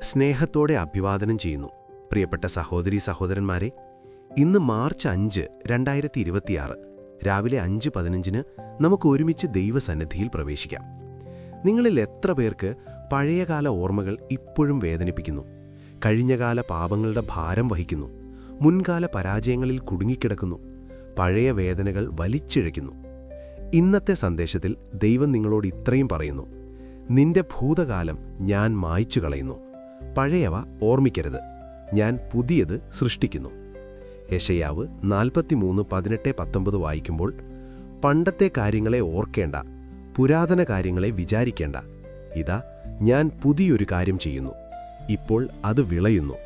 സ്നേഹത്തോടെ അഭിവാദനം ചെയ്യുന്നു. പ്രിയപ്പെട്ട സഹോദരീ സഹോദരന്മാരെ, ഇന്ന് മാർച്ച് 5, 2026 രാവിലെ 5:15 നമുക്ക് ഒരുമിച്ച് ദൈവസന്നിധിയിൽ പ്രവേശിക്കാം. നിങ്ങളിൽ എത്ര പേർക്ക് പഴയകാല ഓർമ്മകൾ ഇപ്പോഴും വേദനിപ്പിക്കുന്നു? കഴിഞ്ഞകാല പാപങ്ങളുടെ ഭാരം വഹിക്കുന്നു? മുൻകാല പരാജയങ്ങളിൽ കുടുങ്ങിക്കിടക്കുന്നു? പഴയ വേദനകൾ വലിച്ചിഴയ്ക്കുന്നു? ഇന്നത്തെ സന്ദേശത്തിൽ ദൈവം നിങ്ങളോട് ഇത്രയും പറയുന്നു: നിന്റെ ഭൂതകാലം ഞാൻ മായ്ച്ചു കളയുന്നു. പഴയവ ഓർമ്മിക്കരുത്, ഞാൻ പുതിയത് സൃഷ്ടിക്കുന്നു. യെശയ്യാവ് 43:18-19 വായിക്കുമ്പോൾ, പണ്ടത്തെ കാര്യങ്ങളെ ഓർക്കേണ്ട, പുരാതന കാര്യങ്ങളെ വിചാരിക്കേണ്ട. ഇതാ, ഞാൻ പുതിയൊരു കാര്യം ചെയ്യുന്നു, ഇപ്പോൾ അത് വിളയുന്നു.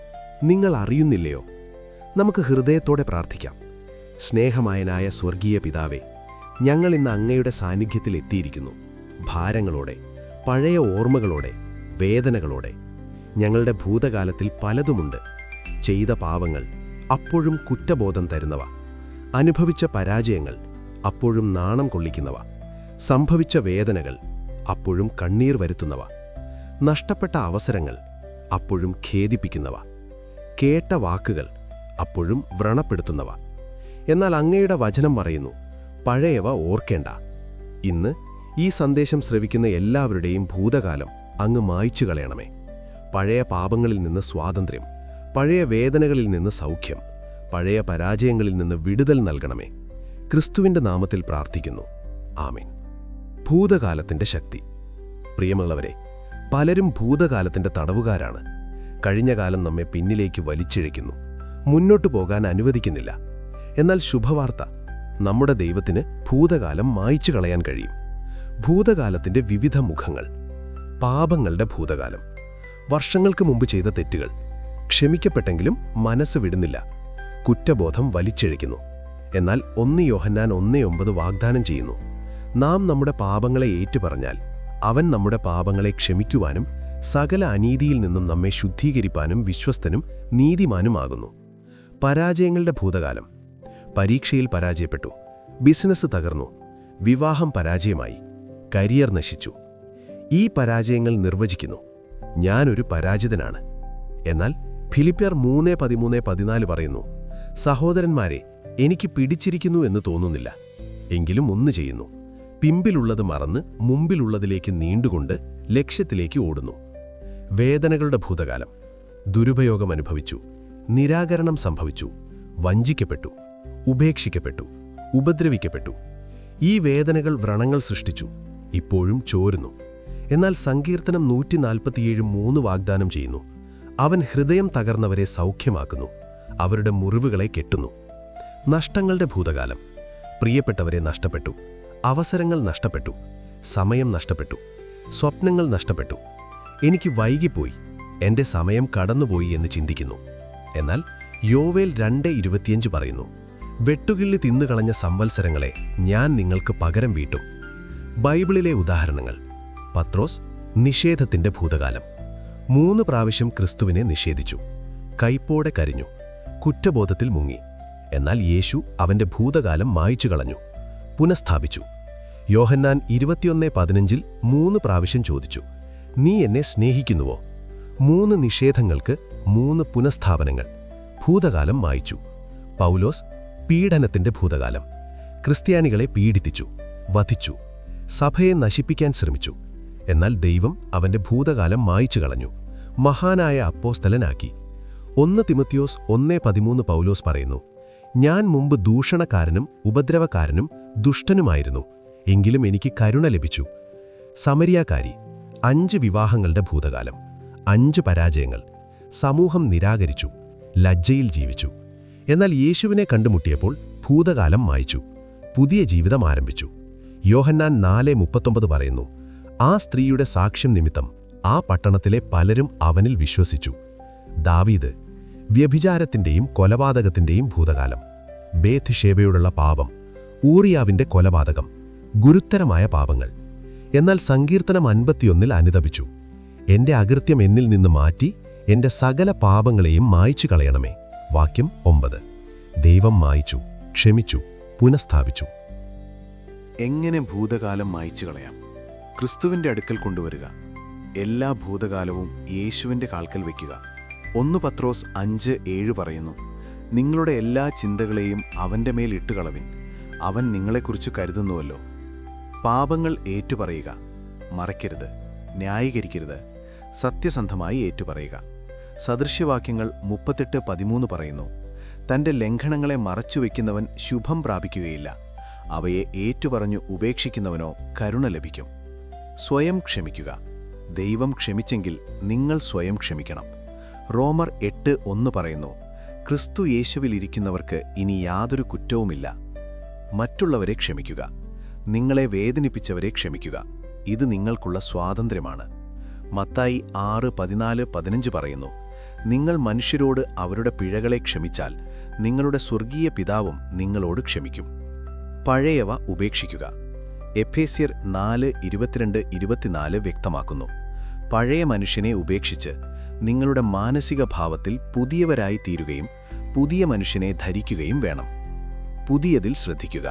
നിങ്ങൾ അറിയുന്നില്ലയോ? നമുക്ക് ഹൃദയത്തോടെ പ്രാർത്ഥിക്കാം. സ്നേഹമയനായ സ്വർഗീയ പിതാവേ, ഞങ്ങൾ ഇന്ന് അങ്ങയുടെ സാന്നിധ്യത്തിൽ എത്തിയിരിക്കുന്നു. ഭാരങ്ങളോടെ, പഴയ ഓർമ്മകളോടെ, വേദനകളോടെ. ഞങ്ങളുടെ ഭൂതകാലത്തിൽ പലതുമുണ്ട്. ചെയ്ത പാവങ്ങൾ, അപ്പോഴും കുറ്റബോധം തരുന്നവ. അനുഭവിച്ച പരാജയങ്ങൾ, അപ്പോഴും നാണം കൊള്ളിക്കുന്നവ. സംഭവിച്ച വേദനകൾ, അപ്പോഴും കണ്ണീർ വരുത്തുന്നവ. നഷ്ടപ്പെട്ട അവസരങ്ങൾ, അപ്പോഴും ഖേദിപ്പിക്കുന്നവ. കേട്ട വാക്കുകൾ, അപ്പോഴും വ്രണപ്പെടുത്തുന്നവ. എന്നാൽ അങ്ങയുടെ വചനം പറയുന്നു, പഴയവ ഓർക്കേണ്ട. ഇന്ന് ഈ സന്ദേശം ശ്രവിക്കുന്ന എല്ലാവരുടെയും ഭൂതകാലം അങ്ങ് മായ്ച്ചു കളയണമേ. പഴയ പാപങ്ങളിൽ നിന്ന് സ്വാതന്ത്ര്യം, പഴയ വേദനകളിൽ നിന്ന് സൗഖ്യം, പഴയ പരാജയങ്ങളിൽ നിന്ന് വിടുതൽ നൽകണമേ. ക്രിസ്തുവിൻ്റെ നാമത്തിൽ പ്രാർത്ഥിക്കുന്നു, ആമേൻ. ഭൂതകാലത്തിൻ്റെ ശക്തി. പ്രിയമുള്ളവരെ, പലരും ഭൂതകാലത്തിൻ്റെ തടവുകാരാണ്. കഴിഞ്ഞ കാലം നമ്മെ പിന്നിലേക്ക് വലിച്ചിഴയ്ക്കുന്നു, മുന്നോട്ടു പോകാൻ അനുവദിക്കുന്നില്ല. എന്നാൽ ശുഭവാർത്ത, നമ്മുടെ ദൈവത്തിന് ഭൂതകാലം മായ്ച്ചു കളയാൻ കഴിയും. ഭൂതകാലത്തിൻ്റെ വിവിധ മുഖങ്ങൾ. പാപങ്ങളുടെ ഭൂതകാലം. വർഷങ്ങൾക്ക് മുമ്പ് ചെയ്ത തെറ്റുകൾ ക്ഷമിക്കപ്പെട്ടെങ്കിലും മനസ്സ് വിടുന്നില്ല. കുറ്റബോധം വലിച്ചിഴയ്ക്കുന്നു. എന്നാൽ 1 യോഹന്നാൻ 1:9 വാഗ്ദാനം ചെയ്യുന്നു: നാം നമ്മുടെ പാപങ്ങളെ ഏറ്റുപറഞ്ഞാൽ അവൻ നമ്മുടെ പാപങ്ങളെ ക്ഷമിക്കുവാനും സകല അനീതിയിൽ നിന്നും നമ്മെ ശുദ്ധീകരിപ്പാനും വിശ്വസ്തനും നീതിമാനുമാകുന്നു. പരാജയങ്ങളുടെ ഭൂതകാലം. പരീക്ഷയിൽ പരാജയപ്പെട്ടു, ബിസിനസ് തകർന്നു, വിവാഹം പരാജയമായി, കരിയർ നശിച്ചു. ഈ പരാജയങ്ങൾ നിർവചിക്കുന്നു, ഞാനൊരു പരാജിതനാണ്. എന്നാൽ ഫിലിപ്പിയർ 3:13-14 പറയുന്നു: സഹോദരന്മാരെ, എനിക്ക് പിടിച്ചിരിക്കുന്നു എന്ന് തോന്നുന്നില്ല. എങ്കിലും ഒന്ന് ചെയ്യുന്നു, പിമ്പിലുള്ളത് മറന്ന് മുമ്പിലുള്ളതിലേക്ക് നീണ്ടുകൊണ്ട് ലക്ഷ്യത്തിലേക്ക് ഓടുന്നു. വേദനകളുടെ ഭൂതകാലം. ദുരുപയോഗം അനുഭവിച്ചു, നിരാകരണം സംഭവിച്ചു, വഞ്ചിക്കപ്പെട്ടു, ഉപേക്ഷിക്കപ്പെട്ടു, ഉപദ്രവിക്കപ്പെട്ടു. ഈ വേദനകൾ വ്രണങ്ങൾ സൃഷ്ടിച്ചു, ഇപ്പോഴും ചോരുന്നു. എന്നാൽ സങ്കീർത്തനം 147:3 വാഗ്ദാനം ചെയ്യുന്നു: അവൻ ഹൃദയം തകർന്നവരെ സൗഖ്യമാക്കുന്നു, അവരുടെ മുറിവുകളെ കെട്ടുന്നു. നഷ്ടങ്ങളുടെ ഭൂതകാലം. പ്രിയപ്പെട്ടവരെ നഷ്ടപ്പെട്ടു, അവസരങ്ങൾ നഷ്ടപ്പെട്ടു, സമയം നഷ്ടപ്പെട്ടു, സ്വപ്നങ്ങൾ നഷ്ടപ്പെട്ടു. എനിക്ക് വൈകിപ്പോയി, എൻ്റെ സമയം കടന്നുപോയി എന്ന് ചിന്തിക്കുന്നു. എന്നാൽ യോവേൽ 2:25 പറയുന്നു: വെട്ടുകിള്ളി തിന്നുകളഞ്ഞ സംവത്സരങ്ങളെ ഞാൻ നിങ്ങൾക്ക് പകരം വീട്ടും. ബൈബിളിലെ ഉദാഹരണങ്ങൾ. പത്രോസ്, നിഷേധത്തിൻ്റെ ഭൂതകാലം. 3 പ്രാവശ്യം ക്രിസ്തുവിനെ നിഷേധിച്ചു, കൈപ്പോടെ കരഞ്ഞു, കുറ്റബോധത്തിൽ മുങ്ങി. എന്നാൽ യേശു അവൻ്റെ ഭൂതകാലം മായ്ച്ചു കളഞ്ഞു, പുനഃസ്ഥാപിച്ചു. യോഹന്നാൻ 21:15 3 പ്രാവശ്യം ചോദിച്ചു: നീ എന്നെ സ്നേഹിക്കുന്നുവോ? 3 നിഷേധങ്ങൾക്ക് 3 പുനഃസ്ഥാപനങ്ങൾ. ഭൂതകാലം മായ്ച്ചു. പൗലോസ്, പീഡനത്തിൻ്റെ ഭൂതകാലം. ക്രിസ്ത്യാനികളെ പീഡിപ്പിച്ചു, വധിച്ചു, സഭയെ നശിപ്പിക്കാൻ ശ്രമിച്ചു. എന്നാൽ ദൈവം അവൻ്റെ ഭൂതകാലം മായ്ച്ചു കളഞ്ഞു, മഹാനായ അപ്പോസ്തലനാക്കി. 1 തിമോത്തിയോസ് 1:13 പൗലോസ് പറയുന്നു: ഞാൻ മുമ്പ് ദൂഷണക്കാരനും ഉപദ്രവക്കാരനും ദുഷ്ടനുമായിരുന്നു, എങ്കിലും എനിക്ക് കരുണ ലഭിച്ചു. സമരിയാക്കാരി. 5 വിവാഹങ്ങളുടെ ഭൂതകാലം, 5 പരാജയങ്ങൾ. സമൂഹം നിരാകരിച്ചു, ലജ്ജയിൽ ജീവിച്ചു. എന്നാൽ യേശുവിനെ കണ്ടുമുട്ടിയപ്പോൾ ഭൂതകാലം മായ്ച്ചു, പുതിയ ജീവിതം ആരംഭിച്ചു. യോഹന്നാൻ 4:39 പറയുന്നു: ആ സ്ത്രീയുടെ സാക്ഷ്യം നിമിത്തം ആ പട്ടണത്തിലെ പലരും അവനിൽ വിശ്വസിച്ചു. ദാവീദ്. വ്യഭിചാരത്തിൻ്റെയും കൊലപാതകത്തിൻ്റെയും ഭൂതകാലം. ബേത്ത്ശേബയോടുള്ള പാപം, ഊറിയാവിൻ്റെ കൊലപാതകം, ഗുരുതരമായ പാപങ്ങൾ. എന്നാൽ സങ്കീർത്തനം 51 അനുതപിച്ചു: എൻ്റെ അകൃത്യം എന്നിൽ നിന്ന് മാറ്റി എൻ്റെ സകല പാപങ്ങളെയും മായ്ച്ചു കളയണമേ. വാക്യം 9. ദൈവം മായ്ച്ചു, ക്ഷമിച്ചു, പുനഃസ്ഥാപിച്ചു. എങ്ങനെ ഭൂതകാലം മായ്ച്ചു കളയാം? ക്രിസ്തുവിൻ്റെ അടുക്കൽ കൊണ്ടുവരിക. എല്ലാ ഭൂതകാലവും യേശുവിൻ്റെ കാൽക്കൽ വയ്ക്കുക. 1 പത്രോസ് 5:7 പറയുന്നു, നിങ്ങളുടെ എല്ലാ ചിന്തകളെയും അവൻ്റെ മേൽ ഇട്ടുകളവിൻ, അവൻ നിങ്ങളെക്കുറിച്ച് കരുതുന്നുവല്ലോ. പാപങ്ങൾ ഏറ്റുപറയുക, മറയ്ക്കരുത്, ന്യായീകരിക്കരുത്, സത്യസന്ധമായി ഏറ്റുപറയുക. സദൃശ്യവാക്യങ്ങൾ 38:13 പറയുന്നു, തൻ്റെ ലംഘനങ്ങളെ മറച്ചുവെക്കുന്നവൻ ശുഭം പ്രാപിക്കുകയില്ല, അവയെ ഏറ്റുപറഞ്ഞു ഉപേക്ഷിക്കുന്നവനോ കരുണ ലഭിക്കും. സ്വയം ക്ഷമിക്കുക. ദൈവം ക്ഷമിച്ചെങ്കിൽ നിങ്ങൾ സ്വയം ക്ഷമിക്കണം. റോമർ 8:1 പറയുന്നു, ക്രിസ്തു യേശുവിലിരിക്കുന്നവർക്ക് ഇനി യാതൊരു കുറ്റവുമില്ല. മറ്റുള്ളവരെ ക്ഷമിക്കുക. നിങ്ങളെ വേദനിപ്പിച്ചവരെ ക്ഷമിക്കുക. ഇത് നിങ്ങൾക്കുള്ള സ്വാതന്ത്ര്യമാണ്. മത്തായി 6:14-15 പറയുന്നു, നിങ്ങൾ മനുഷ്യരോട് അവരുടെ പിഴകളെ ക്ഷമിച്ചാൽ നിങ്ങളുടെ സ്വർഗീയ പിതാവും നിങ്ങളോട് ക്ഷമിക്കും. പഴയവ ഉപേക്ഷിക്കുക. എഫേസ്യർ 4:22-24 വ്യക്തമാക്കുന്നു, പഴയ മനുഷ്യനെ ഉപേക്ഷിച്ച് നിങ്ങളുടെ മാനസിക ഭാവത്തിൽ പുതിയവരായി തീരുകയും പുതിയ മനുഷ്യനെ ധരിക്കുകയും വേണം. പുതിയതിൽ ശ്രദ്ധിക്കുക.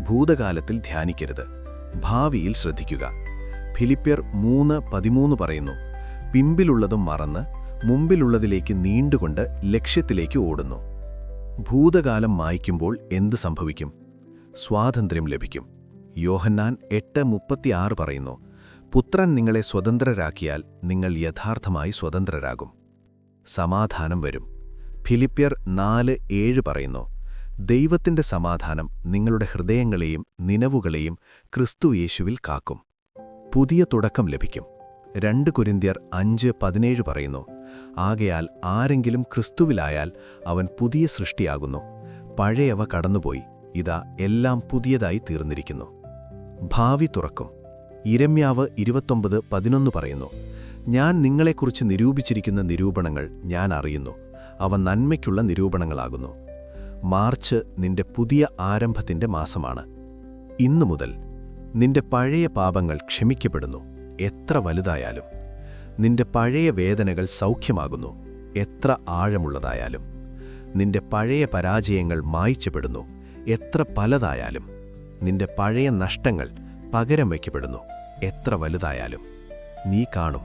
ഭൂതകാലത്തിൽ ധ്യാനിക്കരുത്, ഭാവിയിൽ ശ്രദ്ധിക്കുക. ഫിലിപ്പ്യർ 3:13 പറയുന്നു, പിമ്പിലുള്ളതും മറന്ന് മുമ്പിലുള്ളതിലേക്ക് നീണ്ടുകൊണ്ട് ലക്ഷ്യത്തിലേക്ക് ഓടുന്നു. ഭൂതകാലം മായ്ക്കുമ്പോൾ എന്ത് സംഭവിക്കും? സ്വാതന്ത്ര്യം ലഭിക്കും. യോഹന്നാൻ 8:36 പറയുന്നു, പുത്രൻ നിങ്ങളെ സ്വതന്ത്രരാക്കിയാൽ നിങ്ങൾ യഥാർത്ഥമായി സ്വതന്ത്രരാകും. സമാധാനം വരും. ഫിലിപ്പ്യർ 4:7 പറയുന്നു, ദൈവത്തിൻ്റെ സമാധാനം നിങ്ങളുടെ ഹൃദയങ്ങളെയും നിനവുകളെയും ക്രിസ്തു യേശുവിൽ കാക്കും. പുതിയ തുടക്കം ലഭിക്കും. 2 കൊരിന്ത്യർ 5:17 പറയുന്നു, ആകയാൽ ആരെങ്കിലും ക്രിസ്തുവിലായാൽ അവൻ പുതിയ സൃഷ്ടിയാകുന്നു, പഴയവ കടന്നുപോയി, ഇതാ എല്ലാം പുതിയതായി തീർന്നിരിക്കുന്നു. ഭാവി തുറക്കും. യിരെമ്യാവ് 29:11 പറയുന്നു, ഞാൻ നിങ്ങളെക്കുറിച്ച് നിരൂപിച്ചിരിക്കുന്ന നിരൂപണങ്ങൾ ഞാൻ അറിയുന്നു, അവ നന്മയ്ക്കുള്ള നിരൂപണങ്ങളാകുന്നു. മാർച്ച് നിന്റെ പുതിയ ആരംഭത്തിൻ്റെ മാസമാണ്. ഇന്നു മുതൽ നിന്റെ പഴയ പാപങ്ങൾ ക്ഷമിക്കപ്പെടുന്നു, എത്ര വലുതായാലും. നിന്റെ പഴയ വേദനകൾ സൗഖ്യമാകുന്നു, എത്ര ആഴമുള്ളതായാലും. നിന്റെ പഴയ പരാജയങ്ങൾ മായ്ച്ചപ്പെടുന്നു, എത്ര പലതായാലും. നിന്റെ പഴയ നഷ്ടങ്ങൾ പകരം വയ്ക്കപ്പെടുന്നു, എത്ര വലുതായാലും. നീ കാണും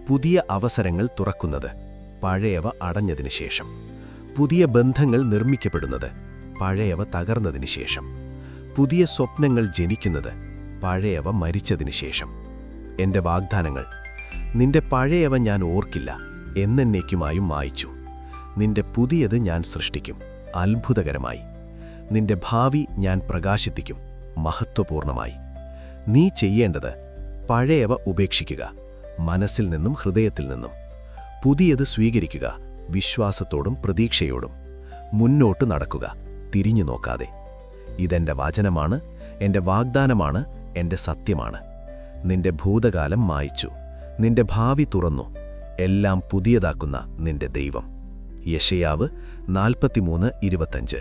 പുതിയ അവസരങ്ങൾ തുറക്കുന്നത്, പഴയവ അടഞ്ഞതിനു ശേഷം. പുതിയ ബന്ധങ്ങൾ നിർമ്മിക്കപ്പെടുന്നത്, പഴയവ തകർന്നതിനു ശേഷം. പുതിയ സ്വപ്നങ്ങൾ ജനിക്കുന്നത്, പഴയവ മരിച്ചതിനു ശേഷം. എൻ്റെ വാഗ്ദാനങ്ങൾ, നിന്റെ പഴയവ ഞാൻ ഓർക്കില്ല, എന്നേക്കുമായും മായ്ച്ചു. നിന്റെ പുതിയത് ഞാൻ സൃഷ്ടിക്കും, അത്ഭുതകരമായി. നിന്റെ ഭാവി ഞാൻ പ്രകാശിപ്പിക്കും, മഹത്വപൂർണമായി. നീ ചെയ്യേണ്ടത് പഴയവ ഉപേക്ഷിക്കുക, മനസ്സിൽ നിന്നും ഹൃദയത്തിൽ നിന്നും. പുതിയത് സ്വീകരിക്കുക, വിശ്വാസത്തോടും പ്രതീക്ഷയോടും. മുന്നോട്ട് നടക്കുക, തിരിഞ്ഞു നോക്കാതെ. ഇതെൻ്റെ വചനമാണ്, എൻ്റെ വാഗ്ദാനമാണ്, എൻ്റെ സത്യമാണ്. നിന്റെ ഭൂതകാലം മായ്ച്ചു, നിന്റെ ഭാവി തുറന്നു, എല്ലാം പുതിയതാക്കുന്ന നിന്റെ ദൈവം. യെശയ്യാവ് 43:25.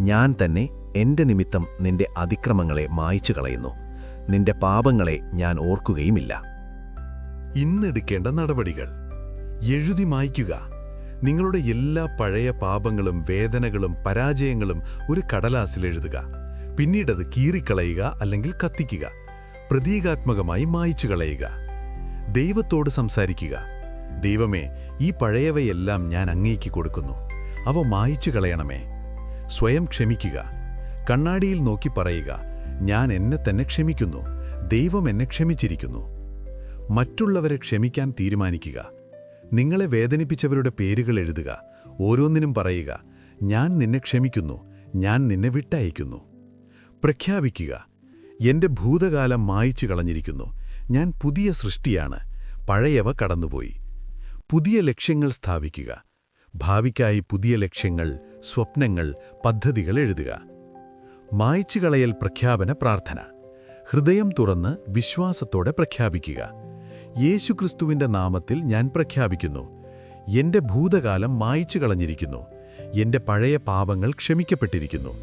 ഞാൻ തന്നെ എൻ്റെ നിമിത്തം നിന്റെ അതിക്രമങ്ങളെ മായ്ച്ചു കളയുന്നു, നിന്റെ പാപങ്ങളെ ഞാൻ ഓർക്കുകയുമില്ല. ഇന്നെടുക്കേണ്ട നടപടികൾ: എഴുതി മായ്ക്കുക. നിങ്ങളുടെ എല്ലാ പഴയ പാപങ്ങളും വേദനകളും പരാജയങ്ങളും ഒരു കടലാസിൽ എഴുതുക. പിന്നീടത് കീറിക്കളയുക അല്ലെങ്കിൽ കത്തിക്കുക. പ്രതീകാത്മകമായി മായ്ച്ചു കളയുക. ദൈവത്തോട് സംസാരിക്കുക. ദൈവമേ, ഈ പഴയവയെല്ലാം ഞാൻ അങ്ങേക്ക് കൊടുക്കുന്നു, അവ മായ്ച്ചു കളയണമേ. സ്വയം ക്ഷമിക്കുക. കണ്ണാടിയിൽ നോക്കി പറയുക, ഞാൻ എന്നെ തന്നെ ക്ഷമിക്കുന്നു, ദൈവം എന്നെ ക്ഷമിച്ചിരിക്കുന്നു. മറ്റുള്ളവരെ ക്ഷമിക്കാൻ തീരുമാനിക്കുക. നിങ്ങളെ വേദനിപ്പിച്ചവരുടെ പേരുകൾ എഴുതുക. ഓരോന്നിനും പറയുക, ഞാൻ നിന്നെ ക്ഷമിക്കുന്നു, ഞാൻ നിന്നെ വിട്ടയക്കുന്നു. പ്രഖ്യാപിക്കുക, എൻ്റെ ഭൂതകാലം മായ്ച്ചു കളഞ്ഞിരിക്കുന്നു, ഞാൻ പുതിയ സൃഷ്ടിയാണ്, പഴയവ കടന്നുപോയി. പുതിയ ലക്ഷ്യങ്ങൾ സ്ഥാപിക്കുക. ഭാവിക്കായി പുതിയ ലക്ഷ്യങ്ങൾ, സ്വപ്നങ്ങൾ, പദ്ധതികൾ എഴുതുക. മായ്ച്ചുകളയൽ പ്രഖ്യാപന പ്രാർത്ഥന. ഹൃദയം തുറന്ന് വിശ്വാസത്തോടെ പ്രഖ്യാപിക്കുക. യേശുക്രിസ്തുവിൻ്റെ നാമത്തിൽ ഞാൻ പ്രഖ്യാപിക്കുന്നു, എൻ്റെ ഭൂതകാലം മായ്ച്ചു കളഞ്ഞിരിക്കുന്നു, എൻ്റെ പഴയ പാപങ്ങൾ ക്ഷമിക്കപ്പെട്ടിരിക്കുന്നു.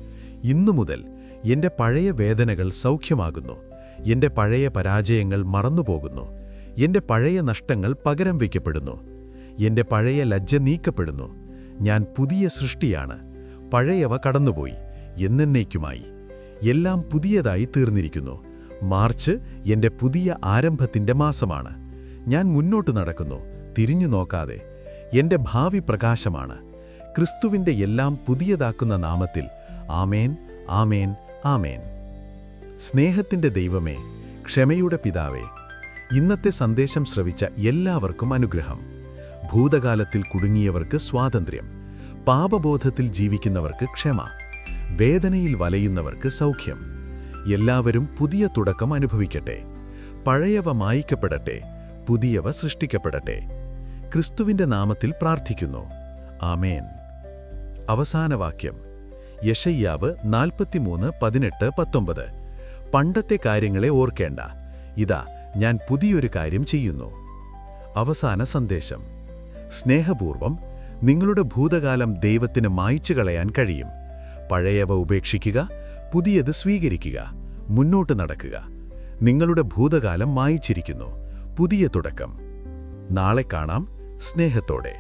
ഇന്നു മുതൽ എൻ്റെ പഴയ വേദനകൾ സൗഖ്യമാകുന്നു, എൻ്റെ പഴയ പരാജയങ്ങൾ മറന്നുപോകുന്നു, എൻ്റെ പഴയ നഷ്ടങ്ങൾ പകരം വയ്ക്കപ്പെടുന്നു, എൻ്റെ പഴയ ലജ്ജ നീക്കപ്പെടുന്നു. ഞാൻ പുതിയ സൃഷ്ടിയാണ്, പഴയവ കടന്നുപോയി, എന്നേക്കുമായി. എല്ലാം പുതിയതായി തീർന്നിരിക്കുന്നു, മാർച്ച് എൻ്റെ പുതിയ ആരംഭത്തിൻ്റെ മാസമാണ്. ഞാൻ മുന്നോട്ട് നടക്കുന്നു, തിരിഞ്ഞു നോക്കാതെ. എൻ്റെ ഭാവി പ്രകാശമാണ്. ക്രിസ്തുവിൻ്റെ എല്ലാം പുതിയതാക്കുന്ന നാമത്തിൽ ആമേൻ, ആമേൻ, ആമേൻ. സ്നേഹത്തിൻ്റെ ദൈവമേ, ക്ഷമയുടെ പിതാവേ, ഇന്നത്തെ സന്ദേശം ശ്രവിച്ച എല്ലാവർക്കും അനുഗ്രഹം. ഭൂതകാലത്തിൽ കുടുങ്ങിയവർക്ക് സ്വാതന്ത്ര്യം, പാപബോധത്തിൽ ജീവിക്കുന്നവർക്ക് ക്ഷമ, വേദനയിൽ വലയുന്നവർക്ക് സൗഖ്യം. എല്ലാവരും പുതിയ തുടക്കം അനുഭവിക്കട്ടെ. പഴയവ മായ്ക്കപ്പെടട്ടെ, പുതിയവ സൃഷ്ടിക്കപ്പെടട്ടെ. ക്രിസ്തുവിൻ്റെ നാമത്തിൽ പ്രാർത്ഥിക്കുന്നു. ആമേൻ. അവസാന വാക്യം യെശയ്യാവ് 43:18-19. പണ്ടത്തെ കാര്യങ്ങളെ ഓർക്കേണ്ട, ഇതാ ഞാൻ പുതിയൊരു കാര്യം ചെയ്യുന്നു. അവസാന സന്ദേശം: സ്നേഹപൂർവം, നിങ്ങളുടെ ഭൂതകാലം ദൈവത്തിന് മായ്ച്ചു കളയാൻ കഴിയും. പഴയവ ഉപേക്ഷിക്കുക, പുതിയത് സ്വീകരിക്കുക, മുന്നോട്ട് നടക്കുക. നിങ്ങളുടെ ഭൂതകാലം മായ്ച്ചിരിക്കുന്നു. പുതിയ തുടക്കം. നാളെ കാണാം. സ്നേഹത്തോടെ.